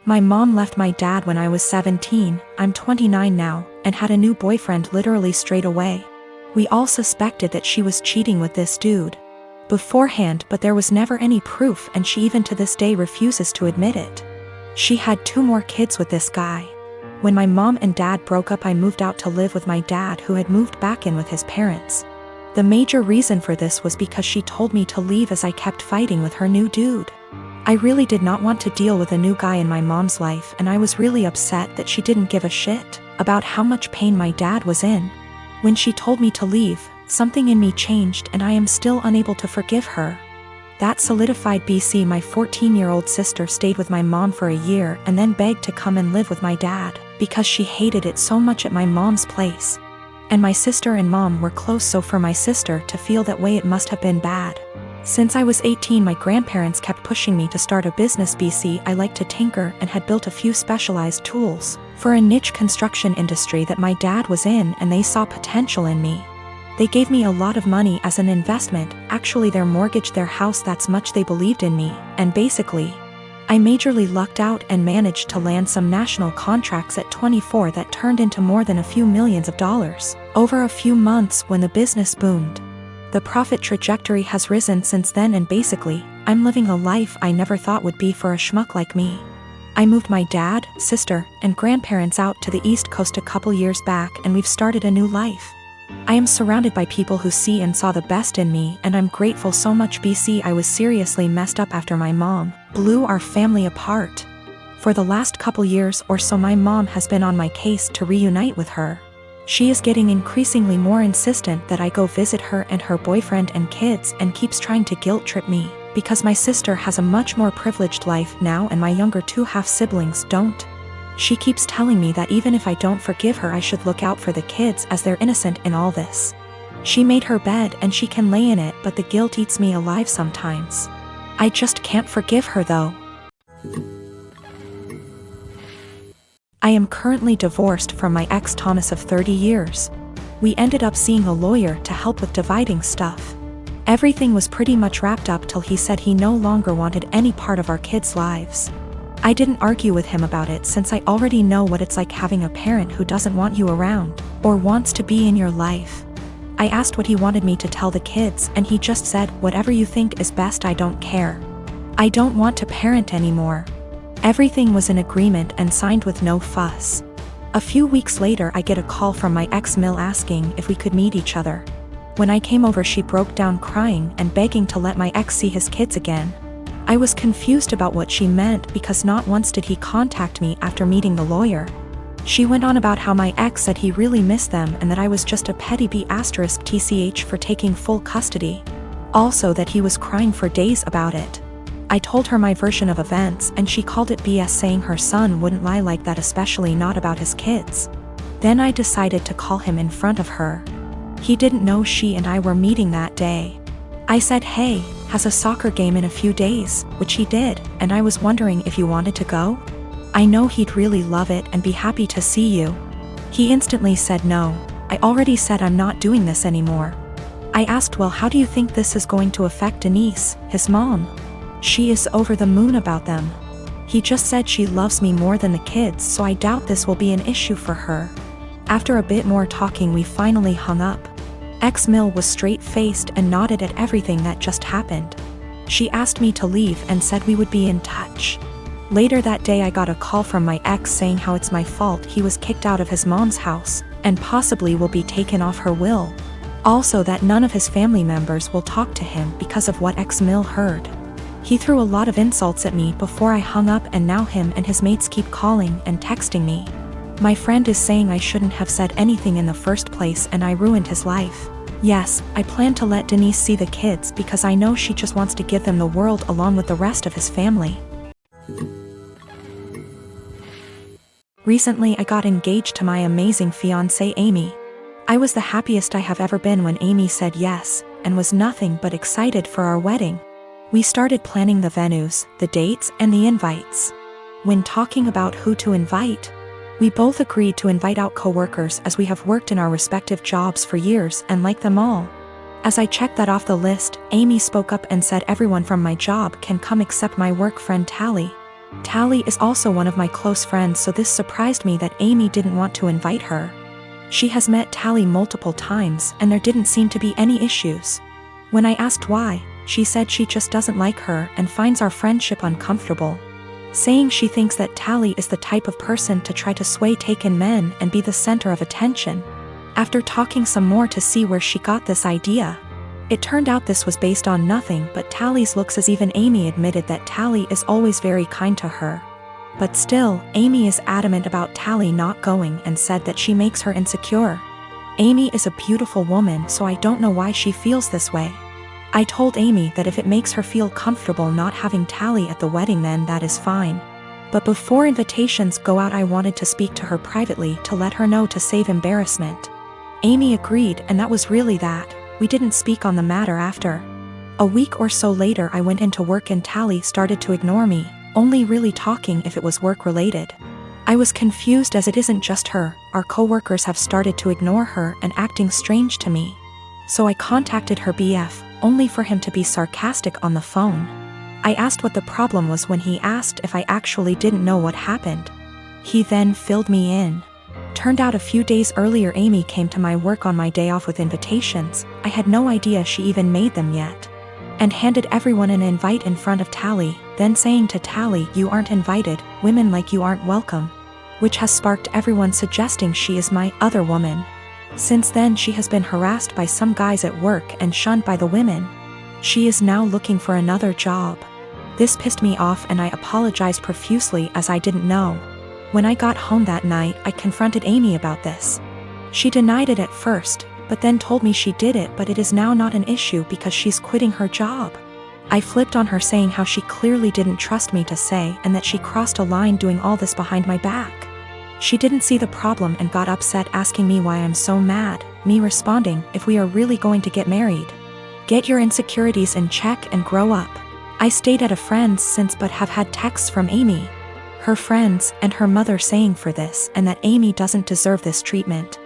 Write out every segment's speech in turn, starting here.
My mom left my dad when I was 17, I'm 29 now, and had a new boyfriend literally straight away. We all suspected that she was cheating with this dude beforehand, but there was never any proof, and she even to this day refuses to admit it. She had 2 more kids with this guy. When my mom and dad broke up, I moved out to live with my dad, who had moved back in with his parents. The major reason for this was because she told me to leave as I kept fighting with her new dude. I really did not want to deal with a new guy in my mom's life, and I was really upset that she didn't give a shit about how much pain my dad was in. When she told me to leave, something in me changed, and I am still unable to forgive her. That solidified BC. My 14-year-old sister stayed with my mom for a year and then begged to come and live with my dad because she hated it so much at my mom's place. And my sister and mom were close, so for my sister to feel that way, it must have been bad. Since I was 18, my grandparents kept pushing me to start a business. BC. I liked to tinker and had built a few specialized tools for a niche construction industry that my dad was in, and they saw potential in me. They gave me a lot of money as an investment. Actually, their mortgaged their house, that's much they believed in me, and basically, I majorly lucked out and managed to land some national contracts at 24 that turned into more than a few millions of dollars over a few months when the business boomed. The profit trajectory has risen since then, and basically, I'm living a life I never thought would be for a schmuck like me. I moved my dad, sister, and grandparents out to the East Coast a couple years back, and we've started a new life. I am surrounded by people who see and saw the best in me, and I'm grateful so much. BC. I was seriously messed up after my mom blew our family apart. For the last couple years or so, my mom has been on my case to reunite with her. She is getting increasingly more insistent that I go visit her and her boyfriend and kids, and keeps trying to guilt trip me because my sister has a much more privileged life now and my younger 2 half-siblings don't. She keeps telling me that even if I don't forgive her, I should look out for the kids as they're innocent in all this. She made her bed and she can lay in it, but the guilt eats me alive sometimes. I just can't forgive her though. I am currently divorced from my ex Thomas of 30 years. We ended up seeing a lawyer to help with dividing stuff. Everything was pretty much wrapped up till he said he no longer wanted any part of our kids' lives. I didn't argue with him about it, since I already know what it's like having a parent who doesn't want you around or wants to be in your life. I asked what he wanted me to tell the kids, and he just said, "Whatever you think is best, I don't care. I don't want to parent anymore." Everything was in agreement and signed with no fuss. A few weeks later, I get a call from my ex Mill asking if we could meet each other. When I came over, she broke down crying and begging to let my ex see his kids again. I was confused about what she meant, because not once did he contact me after meeting the lawyer. She went on about how my ex said he really missed them and that I was just a petty B*TCH for taking full custody. Also that he was crying for days about it. I told her my version of events, and she called it BS, saying her son wouldn't lie like that, especially not about his kids. Then I decided to call him in front of her. He didn't know she and I were meeting that day. I said, "Hey, has a soccer game in a few days," which he did, and I was wondering if you wanted to go? I know he'd really love it and be happy to see you. He instantly said no. I already said I'm not doing this anymore. I asked, "Well, how do you think this is going to affect Denise, his mom?" She is over the moon about them. He just said she loves me more than the kids, so I doubt this will be an issue for her. After a bit more talking, we finally hung up. Ex-Mill was straight-faced and nodded at everything that just happened. She asked me to leave and said we would be in touch. Later that day, I got a call from my ex saying how it's my fault he was kicked out of his mom's house and possibly will be taken off her will. Also that none of his family members will talk to him because of what ex-Mill heard. He threw a lot of insults at me before I hung up, and now him and his mates keep calling and texting me. My friend is saying I shouldn't have said anything in the first place and I ruined his life. Yes, I plan to let Denise see the kids because I know she just wants to give them the world along with the rest of his family. Recently, I got engaged to my amazing fiancée Amy. I was the happiest I have ever been when Amy said yes, and was nothing but excited for our wedding. We started planning the venues, the dates, and the invites. When talking about who to invite, we both agreed to invite out coworkers, as we have worked in our respective jobs for years and like them all. As I checked that off the list, Amy spoke up and said everyone from my job can come except my work friend Tally. Tally is also one of my close friends, so this surprised me that Amy didn't want to invite her. She has met Tally multiple times and there didn't seem to be any issues. When I asked why, she said she just doesn't like her and finds our friendship uncomfortable, saying she thinks that Tally is the type of person to try to sway taken men and be the center of attention. After talking some more to see where she got this idea, it turned out this was based on nothing but Tally's looks, as even Amy admitted that Tally is always very kind to her. But still, Amy is adamant about Tally not going and said that she makes her insecure. Amy is a beautiful woman, so I don't know why she feels this way. I told Amy that if it makes her feel comfortable not having Tally at the wedding, then that is fine. But before invitations go out, I wanted to speak to her privately to let her know to save embarrassment. Amy agreed, and that was really that. We didn't speak on the matter after. A week or so later I went into work and Tally started to ignore me, only really talking if it was work related. I was confused as it isn't just her, our coworkers have started to ignore her and acting strange to me. So I contacted her BF, only for him to be sarcastic on the phone. I asked what the problem was when he asked if I actually didn't know what happened. He then filled me in. Turned out a few days earlier Amy came to my work on my day off with invitations. I had no idea she even made them yet. And handed everyone an invite in front of Tally, then saying to Tally, "You aren't invited, women like you aren't welcome," which has sparked everyone suggesting she is my other woman. Since then she has been harassed by some guys at work and shunned by the women. She is now looking for another job. This pissed me off and I apologized profusely as I didn't know. When I got home that night, I confronted Amy about this. She denied it at first, but then told me she did it, but it is now not an issue because she's quitting her job. I flipped on her, saying how she clearly didn't trust me to say and that she crossed a line doing all this behind my back. She didn't see the problem and got upset, asking me why I'm so mad, me responding, "If we are really going to get married, get your insecurities in check and grow up." I stayed at a friend's since but have had texts from Amy, her friends, and her mother saying for this and that Amy doesn't deserve this treatment.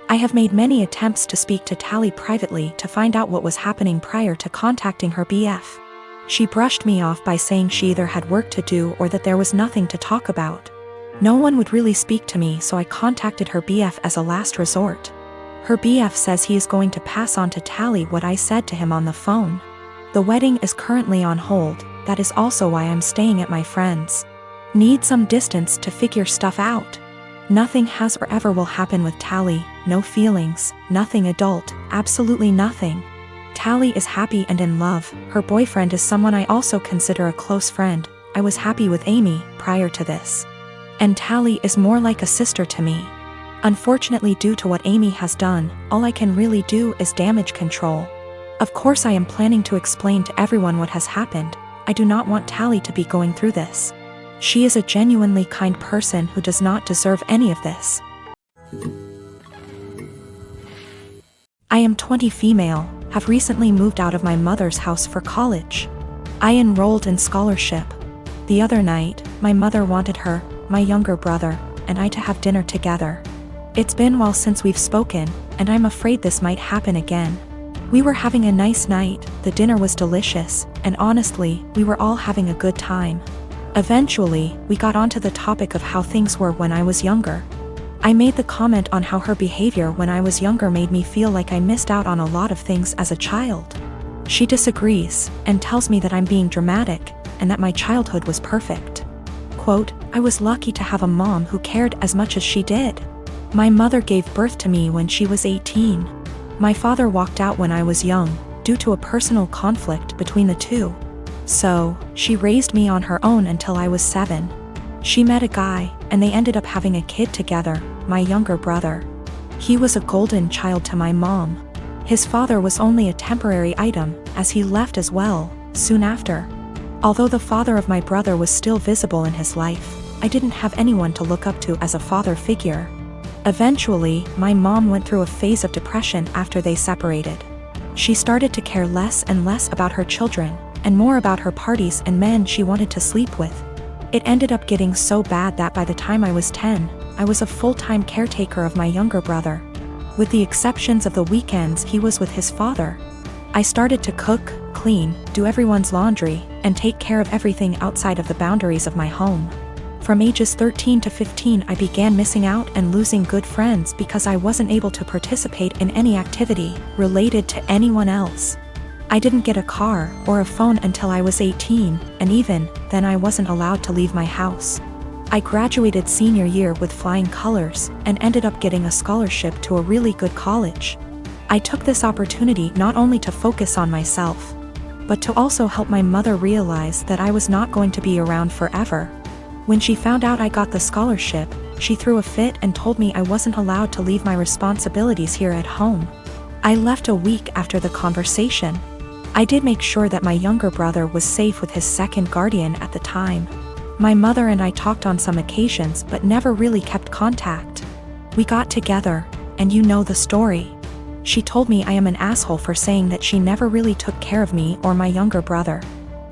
I have made many attempts to speak to Tally privately to find out what was happening prior to contacting her BF. She brushed me off by saying she either had work to do or that there was nothing to talk about. No one would really speak to me, so I contacted her BF as a last resort. Her BF says he is going to pass on to Tally what I said to him on the phone. The wedding is currently on hold, that is also why I'm staying at my friend's. Need some distance to figure stuff out. Nothing has or ever will happen with Tally, no feelings, nothing adult, absolutely nothing. Tally is happy and in love, her boyfriend is someone I also consider a close friend. I was happy with Amy prior to this. And Tally is more like a sister to me. Unfortunately, due to what Amy has done, all I can really do is damage control. Of course I am planning to explain to everyone what has happened. I do not want Tally to be going through this. She is a genuinely kind person who does not deserve any of this. I am 20, female, have recently moved out of my mother's house for college. I enrolled in scholarship. The other night, my mother wanted her, my younger brother, and I to have dinner together. It's been a while since we've spoken, and I'm afraid this might happen again. We were having a nice night, the dinner was delicious, and honestly, we were all having a good time. Eventually, we got onto the topic of how things were when I was younger. I made the comment on how her behavior when I was younger made me feel like I missed out on a lot of things as a child. She disagrees, and tells me that I'm being dramatic, and that my childhood was perfect. Quote, "I was lucky to have a mom who cared as much as she did. My mother gave birth to me when she was 18. My father walked out when I was young, due to a personal conflict between the two. So, she raised me on her own until I was 7. She met a guy, and they ended up having a kid together, my younger brother. He was a golden child to my mom. His father was only a temporary item, as he left as well, soon after. Although the father of my brother was still visible in his life, I didn't have anyone to look up to as a father figure. Eventually, my mom went through a phase of depression after they separated. She started to care less and less about her children, and more about her parties and men she wanted to sleep with. It ended up getting so bad that by the time I was 10, I was a full-time caretaker of my younger brother. With the exceptions of the weekends he was with his father. I started to cook, clean, do everyone's laundry, and take care of everything outside of the boundaries of my home. From ages 13 to 15, I began missing out and losing good friends because I wasn't able to participate in any activity related to anyone else. I didn't get a car or a phone until I was 18, and even then I wasn't allowed to leave my house. I graduated senior year with flying colors and ended up getting a scholarship to a really good college. I took this opportunity not only to focus on myself, but to also help my mother realize that I was not going to be around forever. When she found out I got the scholarship, she threw a fit and told me I wasn't allowed to leave my responsibilities here at home. I left a week after the conversation. I did make sure that my younger brother was safe with his second guardian at the time. My mother and I talked on some occasions but never really kept contact. We got together, and you know the story. She told me I am an asshole for saying that she never really took care of me or my younger brother.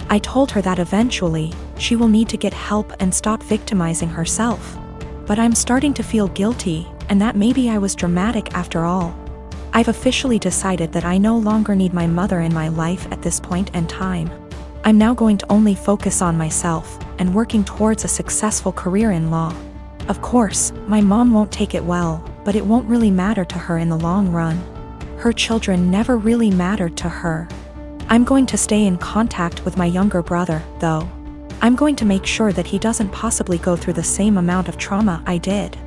I told her that eventually, she will need to get help and stop victimizing herself. But I'm starting to feel guilty, and that maybe I was dramatic after all. I've officially decided that I no longer need my mother in my life at this point in time. I'm now going to only focus on myself and working towards a successful career in law. Of course, my mom won't take it well, but it won't really matter to her in the long run. Her children never really mattered to her. I'm going to stay in contact with my younger brother, though. I'm going to make sure that he doesn't possibly go through the same amount of trauma I did.